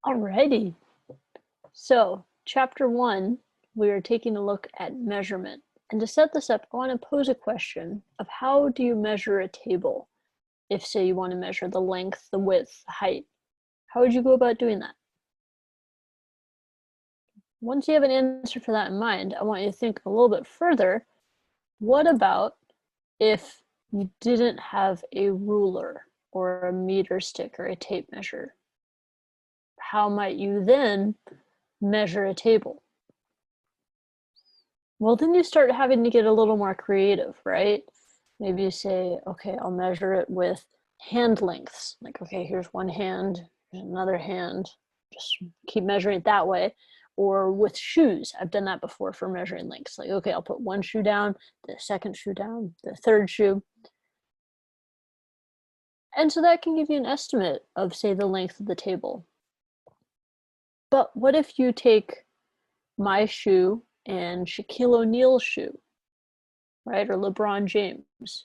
Alrighty. So, chapter 1, we are taking a look at measurement. And to set this up, I want to pose a question of how do you measure a table? If, say, you want to measure the length, the width, the height, how would you go about doing that? Once you have an answer for that in mind, I want you to think a little bit further. What about if you didn't have a ruler or a meter stick or a tape measure? How might you then measure a table? Well, then you start having to get a little more creative, right? Maybe you say, okay, I'll measure it with hand lengths. Like, okay, here's one hand, here's another hand. Just keep measuring it that way. Or with shoes, I've done that before for measuring lengths. Like, okay, I'll put one shoe down, the second shoe down, the third shoe. And so that can give you an estimate of, say, the length of the table. But what if you take my shoe and Shaquille O'Neal's shoe, right, or LeBron James?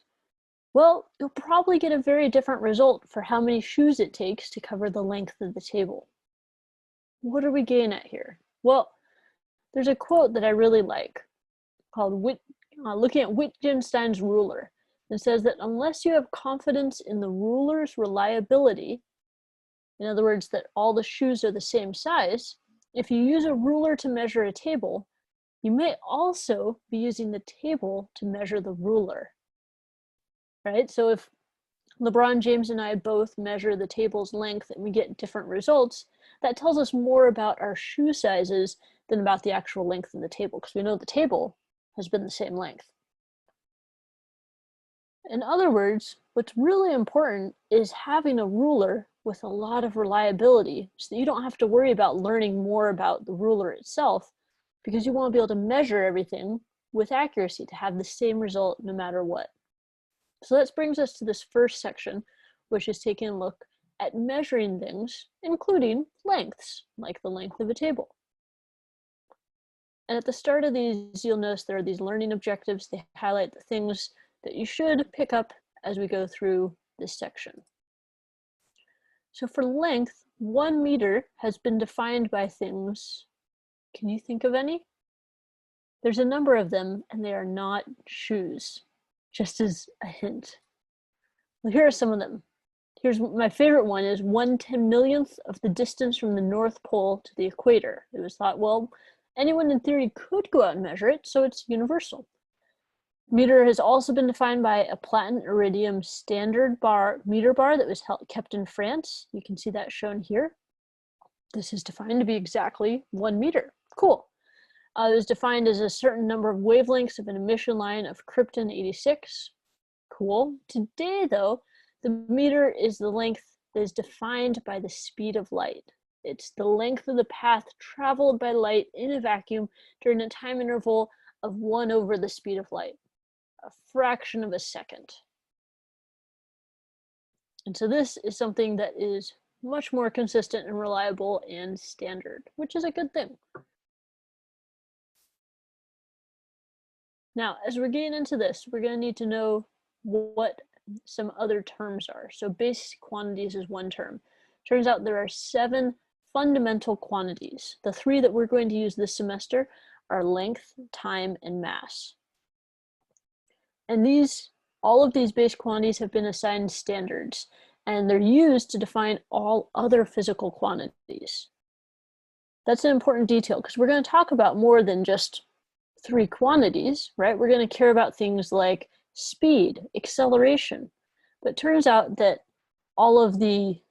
Well, you'll probably get a very different result for how many shoes it takes to cover the length of the table. What are we getting at here? Well, there's a quote that I really like called looking at Wittgenstein's ruler. It says that unless you have confidence in the ruler's reliability, in other words, that all the shoes are the same size, if you use a ruler to measure a table, you may also be using the table to measure the ruler, right? So if LeBron James and I both measure the table's length and we get different results, that tells us more about our shoe sizes than about the actual length of the table, because we know the table has been the same length. In other words, what's really important is having a ruler with a lot of reliability so that you don't have to worry about learning more about the ruler itself, because you want to be able to measure everything with accuracy to have the same result no matter what. So that brings us to this first section, which is taking a look at measuring things, including lengths, like the length of a table. And at the start of these, you'll notice there are these learning objectives. They highlight the things that you should pick up as we go through this section. So for length, 1 meter has been defined by things. Can you think of any? There's a number of them, and they are not shoes, just as a hint. Well, here are some of them. Here's my favorite one is 1/10,000,000th of the distance from the North Pole to the equator. It was thought, well, anyone in theory could go out and measure it, so it's universal. Meter has also been defined by a platinum iridium standard meter bar that was kept in France. You can see that shown here. This is defined to be exactly 1 meter. Cool. It was defined as a certain number of wavelengths of an emission line of krypton 86. Cool. Today, though, the meter is the length that is defined by the speed of light. It's the length of the path traveled by light in a vacuum during a time interval of 1 over the speed of light, a fraction of a second. And so this is something that is much more consistent and reliable and standard, which is a good thing. Now, as we're getting into this, we're going to need to know what some other terms are. So basic quantities is one term. Turns out there are 7 fundamental quantities. The 3 that we're going to use this semester are length, time, and mass. And all of these base quantities have been assigned standards, and they're used to define all other physical quantities. That's an important detail because we're going to talk about more than just 3 quantities, right? We're going to care about things like speed, acceleration. But it turns out that all of the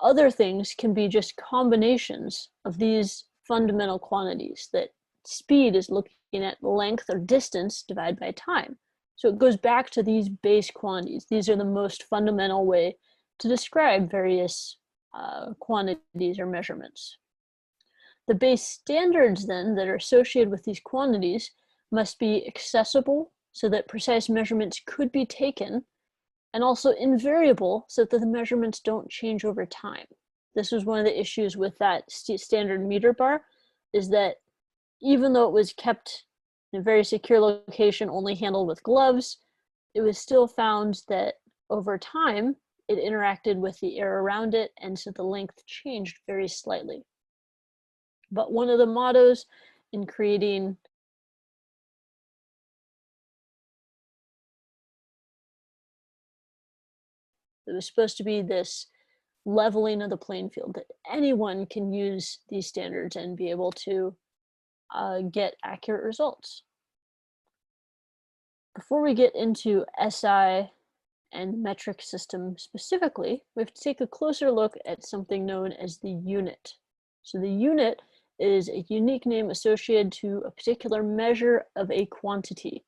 other things can be just combinations of these fundamental quantities, that speed is looking at length or distance divided by time. So it goes back to these base quantities. These are the most fundamental way to describe various quantities or measurements. The base standards then that are associated with these quantities must be accessible so that precise measurements could be taken, and also invariable so that the measurements don't change over time. This was one of the issues with that standard meter bar, is that even though it was kept in a very secure location, only handled with gloves, it was still found that over time, it interacted with the air around it, and so the length changed very slightly. But one of the mottos in creating it was supposed to be this leveling of the playing field, that anyone can use these standards and be able to get accurate results. Before we get into SI and metric system specifically, we have to take a closer look at something known as the unit. So the unit is a unique name associated to a particular measure of a quantity.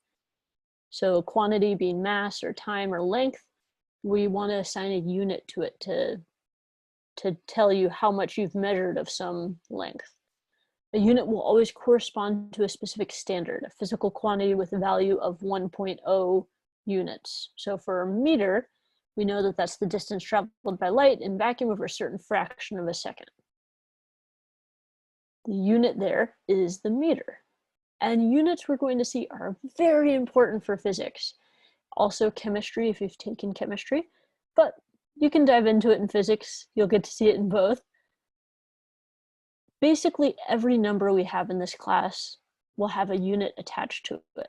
So quantity being mass or time or length, we want to assign a unit to it to tell you how much you've measured of some length. A unit will always correspond to a specific standard, a physical quantity with a value of 1.0 units. So for a meter, we know that that's the distance traveled by light in vacuum over a certain fraction of a second. The unit there is the meter. And units we're going to see are very important for physics. Also chemistry, if you've taken chemistry, but you can dive into it in physics. You'll get to see it in both. Basically, every number we have in this class will have a unit attached to it.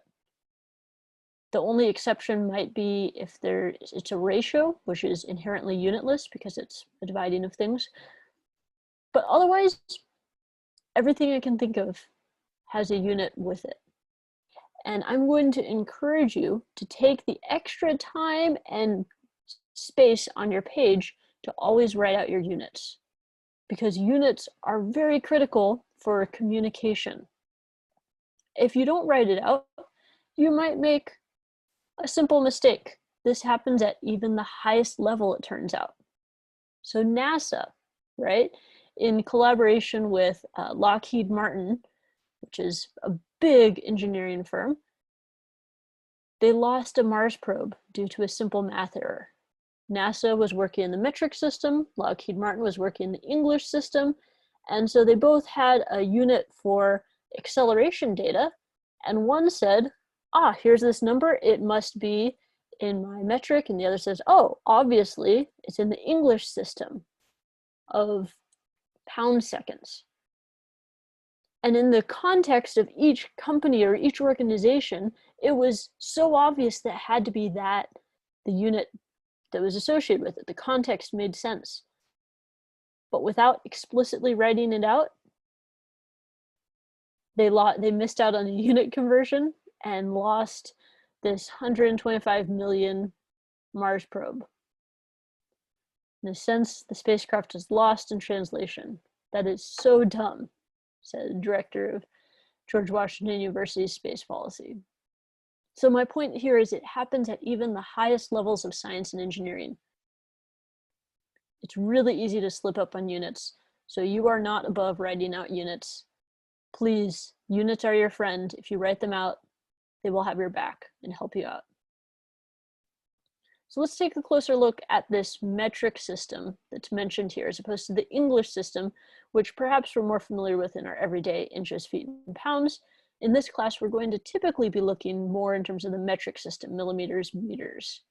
The only exception might be if it's a ratio, which is inherently unitless because it's a dividing of things. But otherwise, everything I can think of has a unit with it. And I'm going to encourage you to take the extra time and space on your page to always write out your units, because units are very critical for communication. If you don't write it out, you might make a simple mistake. This happens at even the highest level, it turns out. So NASA, right, in collaboration with Lockheed Martin, which is a big engineering firm, they lost a Mars probe due to a simple math error. NASA was working in the metric system, Lockheed Martin was working in the English system, and so they both had a unit for acceleration data, and one said, here's this number, it must be in my metric, and the other says, obviously it's in the English system of pound seconds. And in the context of each company or each organization, it was so obvious that it had to be the unit that was associated with it. The context made sense. But without explicitly writing it out, they missed out on a unit conversion and lost this 125 million Mars probe. In a sense, the spacecraft is lost in translation. That is so dumb, said the director of George Washington University's space policy. So my point here is it happens at even the highest levels of science and engineering. It's really easy to slip up on units, so you are not above writing out units. Please, units are your friend. If you write them out, they will have your back and help you out. So let's take a closer look at this metric system that's mentioned here, as opposed to the English system, which perhaps we're more familiar with in our everyday inches, feet, and pounds. In this class, we're going to typically be looking more in terms of the metric system, millimeters, meters.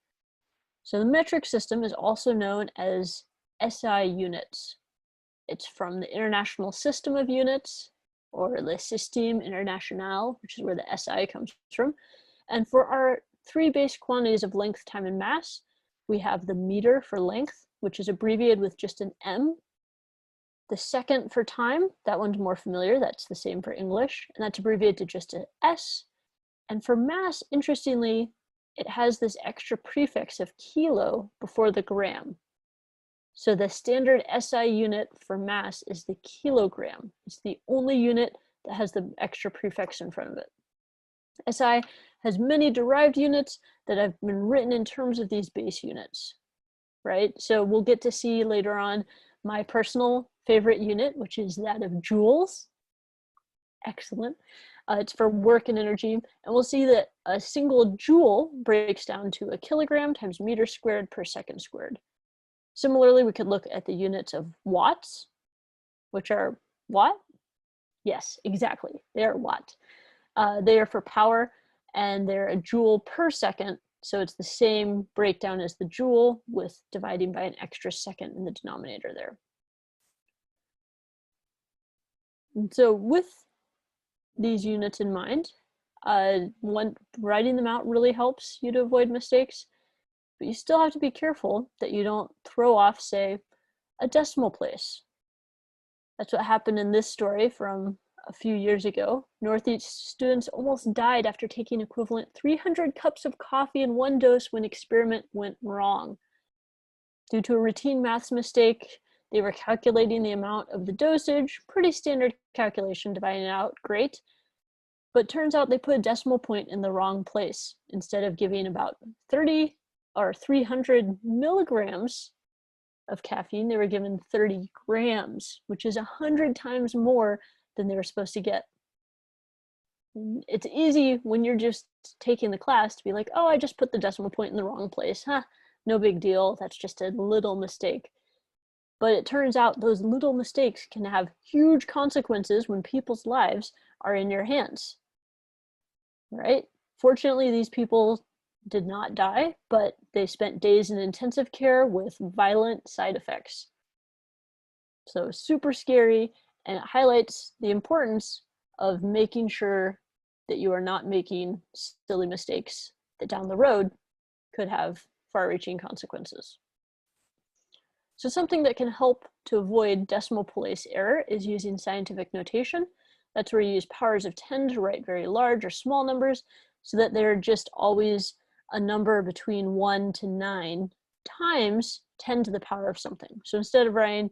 So the metric system is also known as SI units. It's from the International System of Units, or the Système International, which is where the SI comes from. And for our three base quantities of length, time, and mass, we have the meter for length, which is abbreviated with just an M. The second for time, that one's more familiar, that's the same for English, and that's abbreviated to just an S. And for mass, interestingly, it has this extra prefix of kilo before the gram. So the standard SI unit for mass is the kilogram. It's the only unit that has the extra prefix in front of it. SI has many derived units that have been written in terms of these base units, right? So we'll get to see later on my personal favorite unit, which is that of joules. Excellent. It's for work and energy. And we'll see that a single joule breaks down to a kilogram times meter squared per second squared. Similarly, we could look at the units of watts, which are watt? Yes, exactly. They are watt. They are for power, and they're a joule per second. So it's the same breakdown as the joule with dividing by an extra second in the denominator there. And so with these units in mind, writing them out really helps you to avoid mistakes, but you still have to be careful that you don't throw off, say, a decimal place. That's what happened in this story from a few years ago. Northeast students almost died after taking equivalent 300 cups of coffee in one dose when experiment went wrong. Due to a routine maths mistake, they were calculating the amount of the dosage, pretty standard calculation, dividing it out, great. But turns out they put a decimal point in the wrong place. Instead of giving about 30 or 300 milligrams of caffeine, they were given 30 grams, which is 100 times more than they were supposed to get. It's easy when you're just taking the class to be like, oh, I just put the decimal point in the wrong place. Huh, no big deal. That's just a little mistake. But it turns out those little mistakes can have huge consequences when people's lives are in your hands, right? Fortunately, these people did not die, but they spent days in intensive care with violent side effects. So super scary, and it highlights the importance of making sure that you are not making silly mistakes that down the road could have far-reaching consequences. So something that can help to avoid decimal place error is using scientific notation. That's where you use powers of 10 to write very large or small numbers so that they're just always a number between 1 to 9 times 10 to the power of something. So instead of writing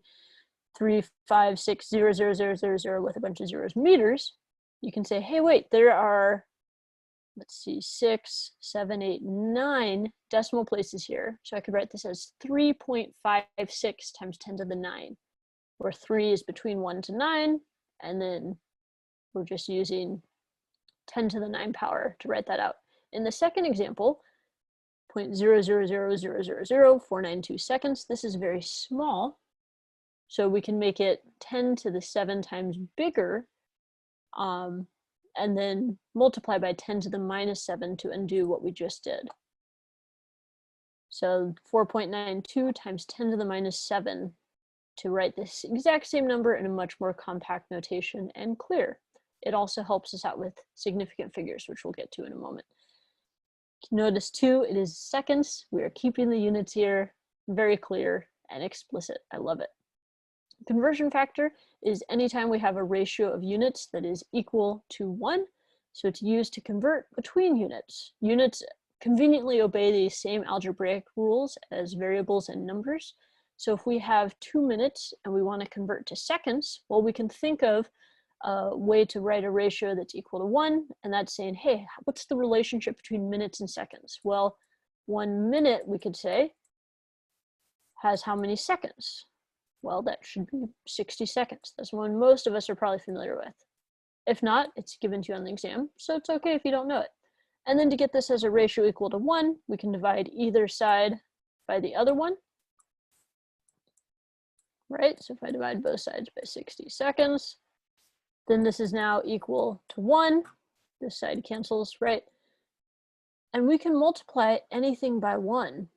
3, 5, 6, 0, 0, 0, 0, 0 with a bunch of zeros meters, you can say, hey, wait, there are, let's see, 6, 7, 8, 9 decimal places here. So I could write this as 3.56 times 10 to the 9, where 3 is between 1 to 9, and then we're just using 10 to the 9 power to write that out. In the second example, 0.000000492 seconds, this is very small, so we can make it 10 to the 7 times bigger, and then multiply by 10 to the minus 7 to undo what we just did. So 4.92 times 10 to the minus 7 to write this exact same number in a much more compact notation and clear. It also helps us out with significant figures, which we'll get to in a moment. Notice too, it is seconds. We are keeping the units here very clear and explicit. I love it. Conversion factor is anytime we have a ratio of units that is equal to 1. So it's used to convert between units. Units conveniently obey the same algebraic rules as variables and numbers. So if we have 2 minutes and we want to convert to seconds, well, we can think of a way to write a ratio that's equal to 1, and that's saying, hey, what's the relationship between minutes and seconds? Well, 1 minute, we could say, has how many seconds? Well, that should be 60 seconds. That's one most of us are probably familiar with. If not, it's given to you on the exam, so it's okay if you don't know it. And then to get this as a ratio equal to 1, we can divide either side by the other one, right? So if I divide both sides by 60 seconds, then this is now equal to 1. This side cancels, right? And we can multiply anything by 1.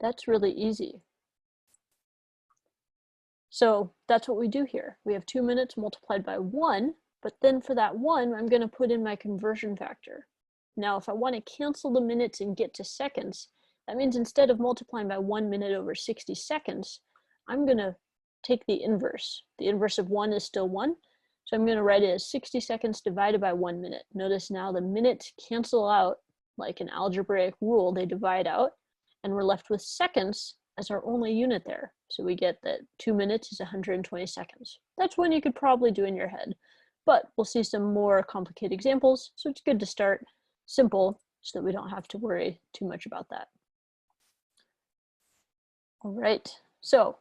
That's really easy. So that's what we do here. We have 2 minutes multiplied by 1, but then for that 1, I'm going to put in my conversion factor. Now, if I want to cancel the minutes and get to seconds, that means instead of multiplying by 1 minute over 60 seconds, I'm going to take the inverse. The inverse of 1 is still 1. So I'm going to write it as 60 seconds divided by 1 minute. Notice now the minutes cancel out like an algebraic rule. They divide out, and we're left with seconds as our only unit there. So we get that 2 minutes is 120 seconds. That's one you could probably do in your head, but we'll see some more complicated examples. So it's good to start simple so that we don't have to worry too much about that. All right, so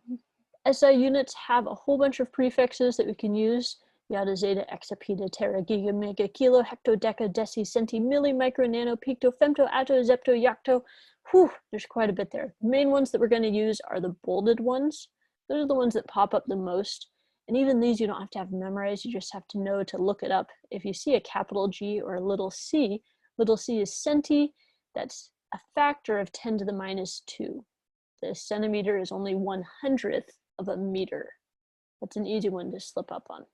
SI units have a whole bunch of prefixes that we can use. Yada, zeta, exapeta, tera, giga, mega, kilo, hecto, deca, deci, centi, milli, micro, nano, picto, femto, atto, zepto, yocto. Whew, there's quite a bit there. The main ones that we're going to use are the bolded ones. Those are the ones that pop up the most. And even these you don't have to have memorized. You just have to know to look it up. If you see a capital G or a little c is centi. That's a factor of 10 to the minus 2. The centimeter is only 1/100th of a meter. That's an easy one to slip up on.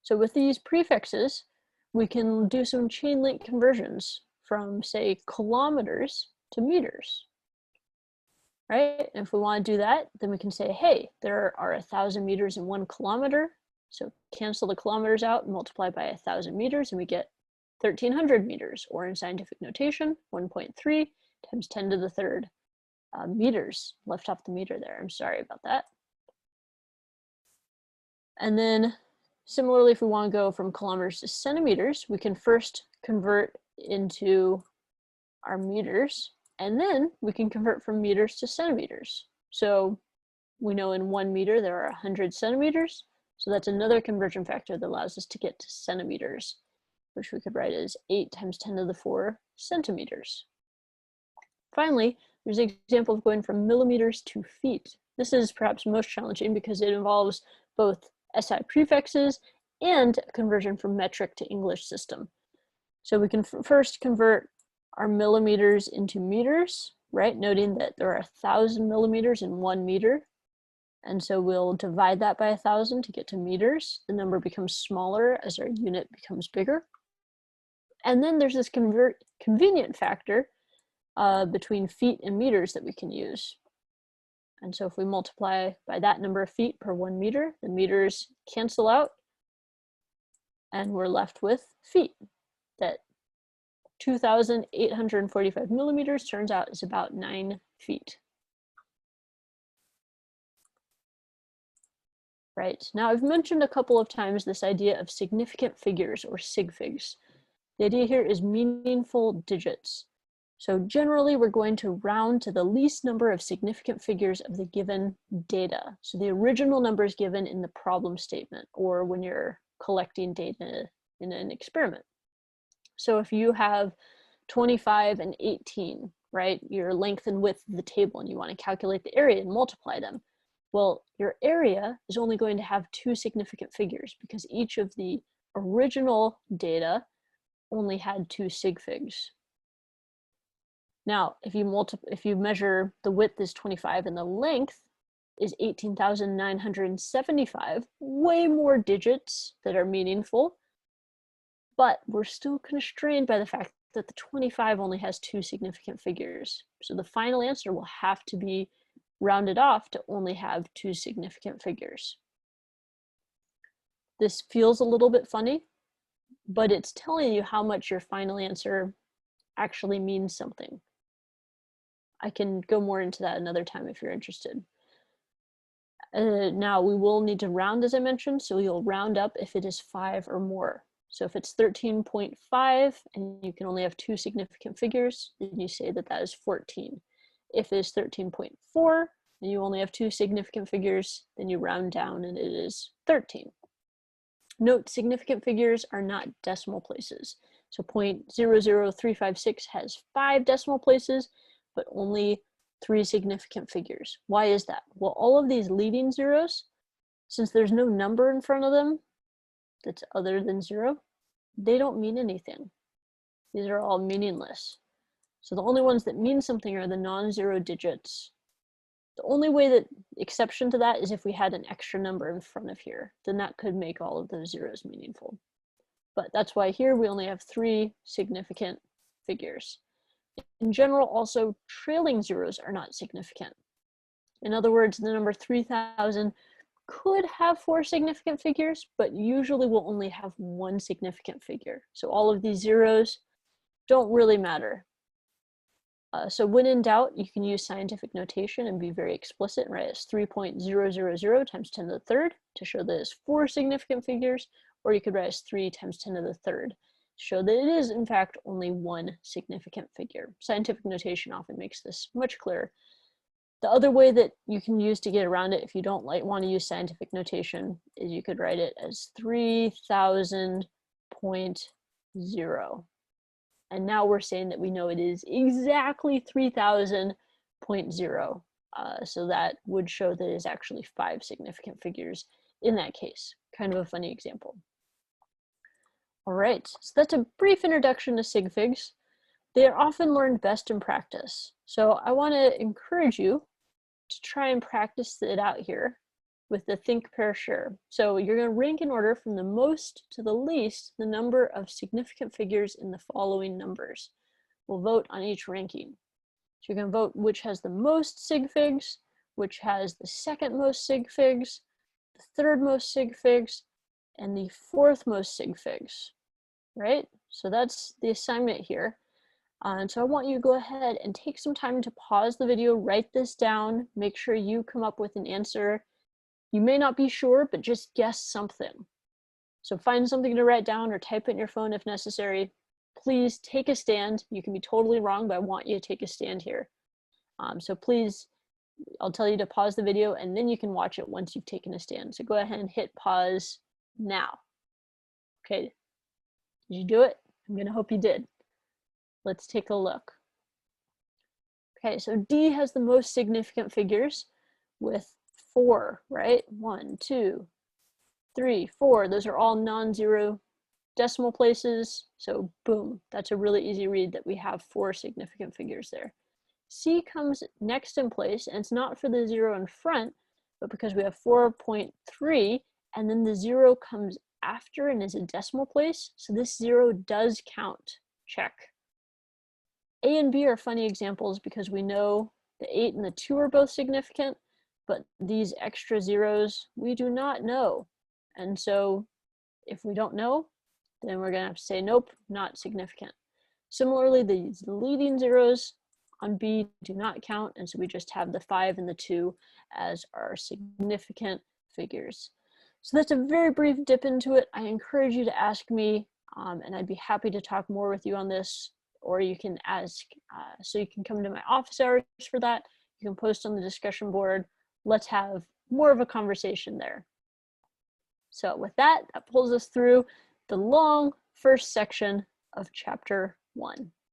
So with these prefixes, we can do some chain link conversions from, say, kilometers to meters, right? And if we want to do that, then we can say, hey, there are 1,000 meters in 1 kilometer. So cancel the kilometers out and multiply by 1,000 meters, and we get 1,300 meters, or in scientific notation, 1.3 times 10 to the third meters. Left off the meter there, I'm sorry about that. And then similarly, if we want to go from kilometers to centimeters, we can first convert into our meters, and then we can convert from meters to centimeters. So we know in 1 meter there are 100 centimeters, so that's another conversion factor that allows us to get to centimeters, which we could write as 8 times 10 to the 4 centimeters. Finally, there's an example of going from millimeters to feet. This is perhaps most challenging because it involves both SI prefixes and a conversion from metric to English system. So we can first convert our millimeters into meters, right? Noting that there are 1,000 millimeters in 1 meter. And so we'll divide that by 1,000 to get to meters. The number becomes smaller as our unit becomes bigger. And then there's this convenient factor between feet and meters that we can use. And so if we multiply by that number of feet per 1 meter, the meters cancel out, and we're left with feet. That 2,845 millimeters turns out is about 9 feet. Right, now I've mentioned a couple of times this idea of significant figures, or sig figs. The idea here is meaningful digits. So generally, we're going to round to the least number of significant figures of the given data. So the original numbers given in the problem statement, or when you're collecting data in an experiment. So if you have 25 and 18, right, your length and width of the table, and you want to calculate the area and multiply them, well, your area is only going to have 2 significant figures because each of the original data only had 2 sig figs. Now, if you measure the width is 25 and the length is 18,975, way more digits that are meaningful, but we're still constrained by the fact that the 25 only has 2 significant figures. So the final answer will have to be rounded off to only have 2 significant figures. This feels a little bit funny, but it's telling you how much your final answer actually means something. I can go more into that another time if you're interested. Now we will need to round, as I mentioned, so you'll round up if it is 5 or more. So if it's 13.5 and you can only have 2 significant figures, then you say that that is 14. If it is 13.4 and you only have 2 significant figures, then you round down and it is 13. Note, significant figures are not decimal places. So 0.00356 has 5 decimal places, but only 3 significant figures. Why is that? Well, all of these leading zeros, since there's no number in front of them that's other than 0, they don't mean anything. These are all meaningless. So the only ones that mean something are the non-zero digits. The only way that exception to that is if we had an extra number in front of here, then that could make all of those zeros meaningful. But that's why here we only have 3 significant figures. In general, also, trailing zeros are not significant. In other words, the number 3,000 could have 4 significant figures, but usually will only have 1 significant figure. So all of these zeros don't really matter. So when in doubt, you can use scientific notation and be very explicit and write as 3.000 times 10 to the third to show that it's 4 significant figures, or you could write as 3 times 10 to the third to show that it is, in fact, only 1 significant figure. Scientific notation often makes this much clearer. The other way that you can use to get around it if you don't want to use scientific notation is you could write it as 3,000.0. And now we're saying that we know it is exactly 3,000.0. So that would show that it is actually 5 significant figures in that case. Kind of a funny example. All right, so that's a brief introduction to sig figs. They are often learned best in practice. So I want to encourage you to try and practice it out here with the think, pair, share. So you're going to rank in order from the most to the least the number of significant figures in the following numbers. We'll vote on each ranking. So you're going to vote which has the most sig figs, which has the second most sig figs, the third most sig figs, and the fourth most sig figs, right? So that's the assignment here. And so I want you to go ahead and take some time to pause the video, write this down, make sure you come up with an answer. You may not be sure, but just guess something. So find something to write down or type it in your phone if necessary. Please take a stand. You can be totally wrong, but I want you to take a stand here. So please, I'll tell you to pause the video and then you can watch it once you've taken a stand. So go ahead and hit pause now. Okay, did you do it? I'm gonna hope you did. Let's take a look. Okay, so D has the most significant figures with 4, right? 1, 2, 3, 4. Those are all non-zero decimal places. So boom, that's a really easy read that we have 4 significant figures there. C comes next in place, and it's not for the 0 in front, but because we have 4.3, and then the 0 comes after and is a decimal place. So this 0 does count. Check. A and B are funny examples because we know the 8 and the 2 are both significant, but these extra zeros, we do not know. And so if we don't know, then we're gonna have to say, nope, not significant. Similarly, these leading zeros on B do not count, and so we just have the 5 and the 2 as our significant figures. So that's a very brief dip into it. I encourage you to ask me, and I'd be happy to talk more with you on this, or you can ask, so you can come to my office hours for that. You can post on the discussion board. Let's have more of a conversation there. So with that, that pulls us through the long first section of chapter 1.